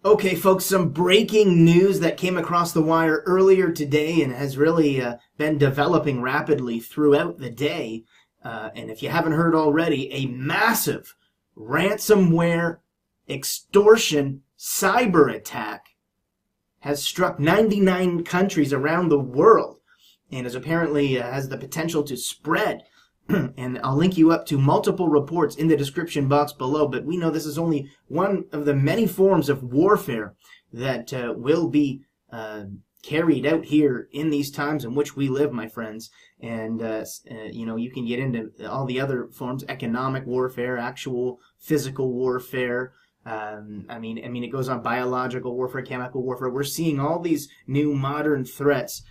Okay, folks, some breaking news that came across the wire earlier today and has really been developing rapidly throughout the day. And if you haven't heard already, a massive ransomware extortion cyber attack has struck 99 countries around the world and is apparently has the potential to spread. And I'll link you up to multiple reports in the description box below, but we know this is only one of the many forms of warfare that will be carried out here in these times in which we live, my friends. And, you can get into all the other forms: economic warfare, actual physical warfare. It goes on: biological warfare, chemical warfare. We're seeing all these new modern threats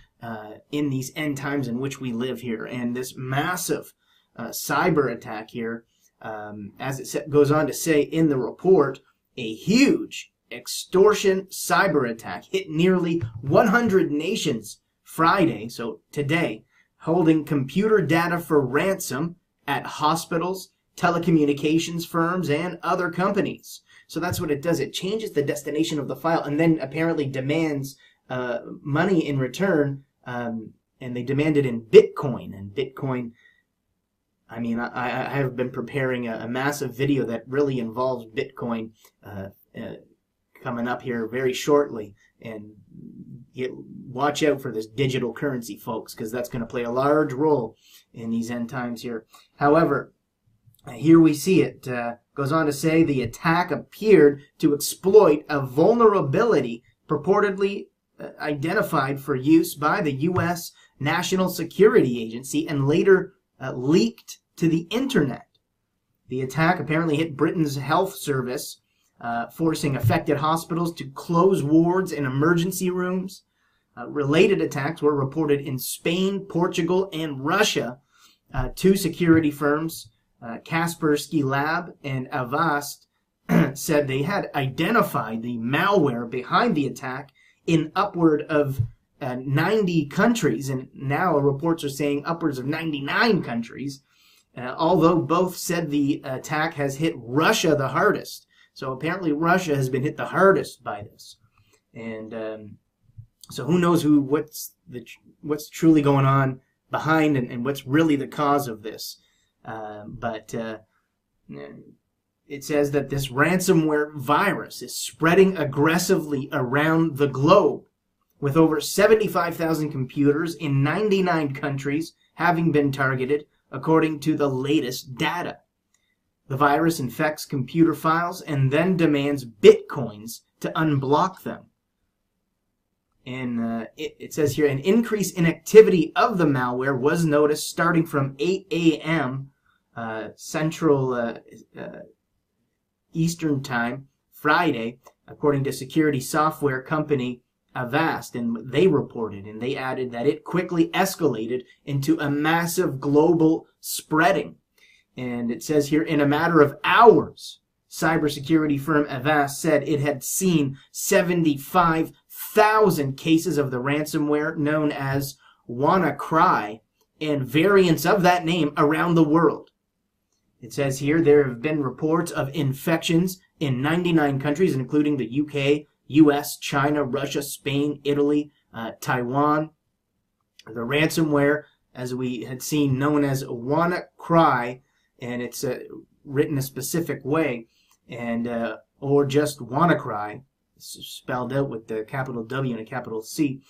in these end times in which we live here. And this massive cyber attack here, as it goes on to say in the report, a huge extortion cyber attack hit nearly 100 nations Friday, so today, holding computer data for ransom at hospitals, telecommunications firms, and other companies. So that's what it does. It changes the destination of the file and then apparently demands money in return, and they demand it in Bitcoin. And Bitcoin, I have been preparing a massive video that really involves Bitcoin coming up here very shortly. And watch out for this digital currency, folks, because that's going to play a large role in these end times here. However, here we see it goes on to say the attack appeared to exploit a vulnerability purportedly identified for use by the U.S. National Security Agency and later leaked to the internet. The attack apparently hit Britain's health service, forcing affected hospitals to close wards and emergency rooms. Related attacks were reported in Spain, Portugal, and Russia. Two security firms, Kaspersky Lab and Avast, said they had identified the malware behind the attack in upward of 90 countries, and now reports are saying upwards of 99 countries, although both said the attack has hit Russia the hardest. So apparently Russia has been hit the hardest by this. And so who knows what's truly going on behind and what's really the cause of this. But it says that this ransomware virus is spreading aggressively around the globe, with over 75,000 computers in 99 countries having been targeted, according to the latest data. The virus infects computer files and then demands bitcoins to unblock them. And it says here, an increase in activity of the malware was noticed starting from 8 a.m. Central Eastern Time, Friday, according to security software company Avast, and they reported, and they added that it quickly escalated into a massive global spreading. And it says here, in a matter of hours, cybersecurity firm Avast said it had seen 75,000 cases of the ransomware known as WannaCry and variants of that name around the world. It says here there have been reports of infections in 99 countries, including the UK, US, China, Russia, Spain, Italy, Taiwan. The ransomware, as we had seen, known as WannaCry, and it's written a specific way, and or just WannaCry, spelled out with the capital W and a capital C.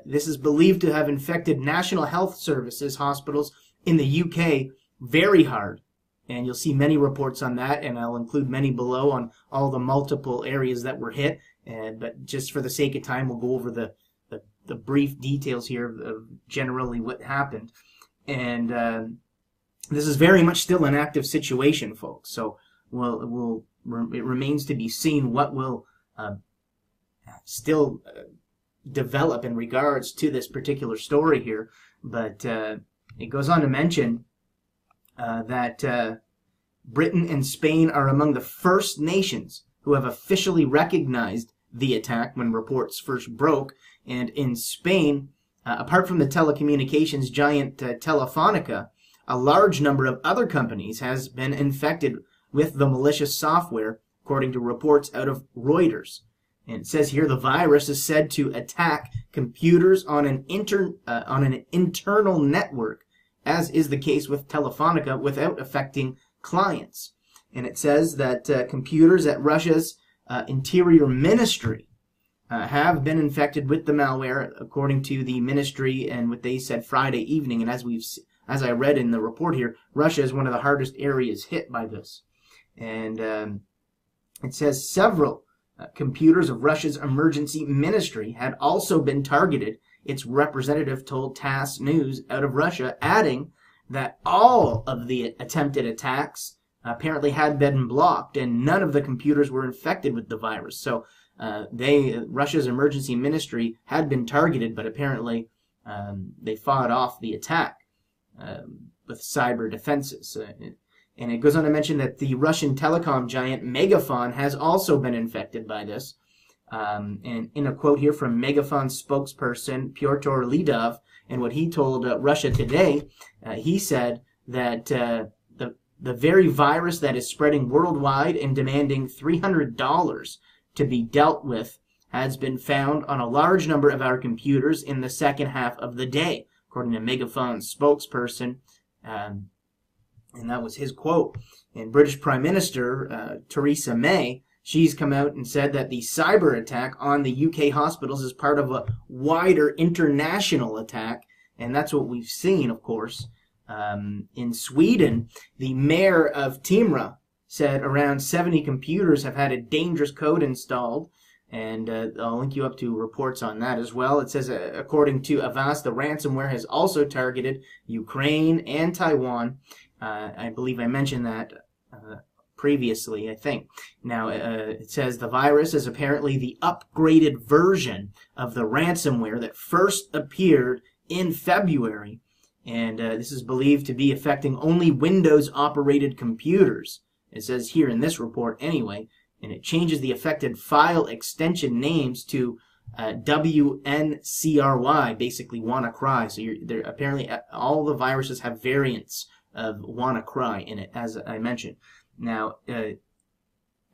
This is believed to have infected National Health Services hospitals in the UK very hard. And you'll see many reports on that, and I'll include many below on all the multiple areas that were hit. But just for the sake of time, we'll go over the brief details here of generally what happened. And this is very much still an active situation, folks. So it remains to be seen what will still develop in regards to this particular story here. But it goes on to mention that Britain and Spain are among the first nations who have officially recognized the attack when reports first broke. And in Spain, apart from the telecommunications giant Telefonica, a large number of other companies has been infected with the malicious software, according to reports out of Reuters. And it says here the virus is said to attack computers on an internal network, as is the case with Telefonica, without affecting clients. And it says that computers at Russia's Interior Ministry have been infected with the malware, according to the ministry and what they said Friday evening. And as I read in the report here, Russia is one of the hardest areas hit by this. And it says several computers of Russia's emergency ministry had also been targeted, its representative told TASS News out of Russia, adding that all of the attempted attacks apparently had been blocked and none of the computers were infected with the virus. So Russia's emergency ministry had been targeted, but apparently they fought off the attack with cyber defenses. And it goes on to mention that the Russian telecom giant Megafon has also been infected by this. And in a quote here from Megafon's spokesperson, Pyotr Lidov, and what he told Russia Today, he said that the very virus that is spreading worldwide and demanding $300 to be dealt with has been found on a large number of our computers in the second half of the day, according to Megafon's spokesperson. And that was his quote. And British Prime Minister Theresa May, she's come out and said that the cyber attack on the UK hospitals is part of a wider international attack. And that's what we've seen, of course. In Sweden, the mayor of Timrå said around 70 computers have had a dangerous code installed. And I'll link you up to reports on that as well. It says, according to Avast, the ransomware has also targeted Ukraine and Taiwan. I believe I mentioned that previously, I think. Now, it says the virus is apparently the upgraded version of the ransomware that first appeared in February. And this is believed to be affecting only Windows-operated computers. It says here in this report anyway. And it changes the affected file extension names to WNCRY, basically WannaCry. So apparently all the viruses have variants of WannaCry in it, as I mentioned. Now,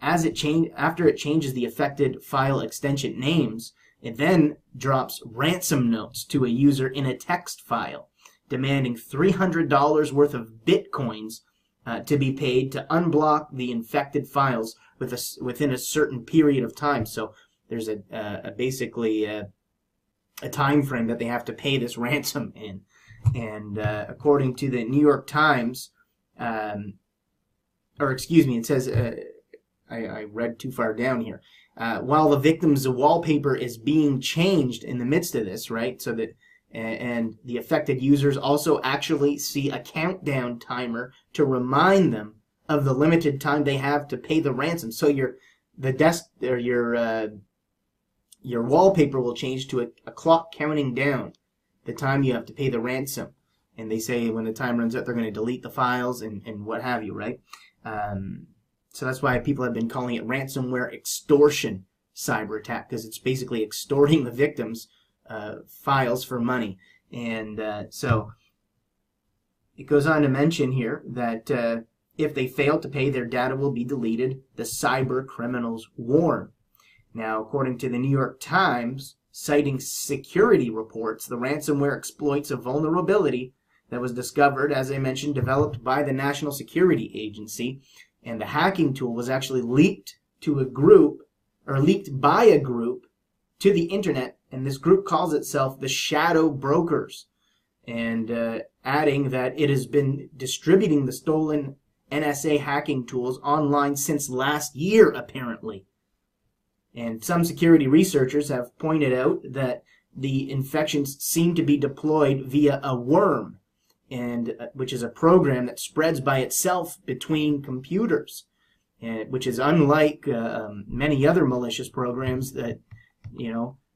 after it changes the affected file extension names, it then drops ransom notes to a user in a text file, demanding $300 worth of bitcoins to be paid to unblock the infected files within a certain period of time. So there's basically a time frame that they have to pay this ransom in. And according to the New York Times, it says, I read too far down here. While the victim's wallpaper is being changed in the midst of this, right? So that, and the affected users also actually see a countdown timer to remind them of the limited time they have to pay the ransom. So your wallpaper will change to a clock counting down the time you have to pay the ransom. And they say when the time runs out, they're going to delete the files and what have you, right? So that's why people have been calling it ransomware extortion cyber attack, because it's basically extorting the victims' files for money. And so it goes on to mention here that if they fail to pay, their data will be deleted, the cyber criminals warn. Now, according to the New York Times, citing security reports, the ransomware exploits a vulnerability that was discovered, as I mentioned, developed by the National Security Agency, and the hacking tool was actually leaked to a group, or leaked by a group to the internet, and this group calls itself the Shadow Brokers, and adding that it has been distributing the stolen NSA hacking tools online since last year, apparently. And some security researchers have pointed out that the infections seem to be deployed via a worm, and which is a program that spreads by itself between computers, which is unlike many other malicious programs that,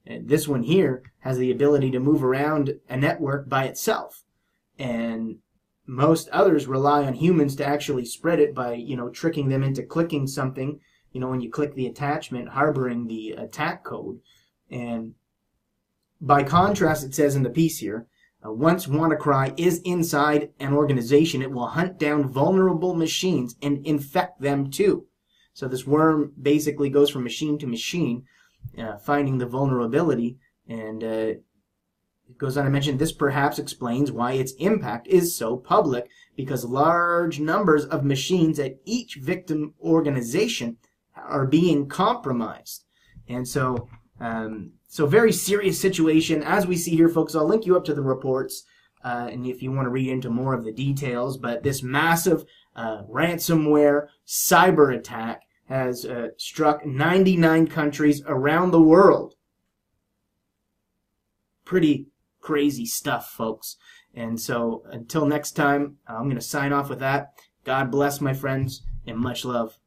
this one here has the ability to move around a network by itself. And most others rely on humans to actually spread it by, tricking them into clicking something, when you click the attachment, harboring the attack code. And by contrast, it says in the piece here, once WannaCry is inside an organization, it will hunt down vulnerable machines and infect them too. So this worm basically goes from machine to machine, finding the vulnerability. And it goes on to mention this perhaps explains why its impact is so public, because large numbers of machines at each victim organization are being compromised. And so, very serious situation. As we see here, folks, I'll link you up to the reports, and if you want to read into more of the details. But this massive ransomware cyber attack has struck 99 countries around the world. Pretty crazy stuff, folks. And so until next time, I'm going to sign off with that. God bless, my friends, and much love.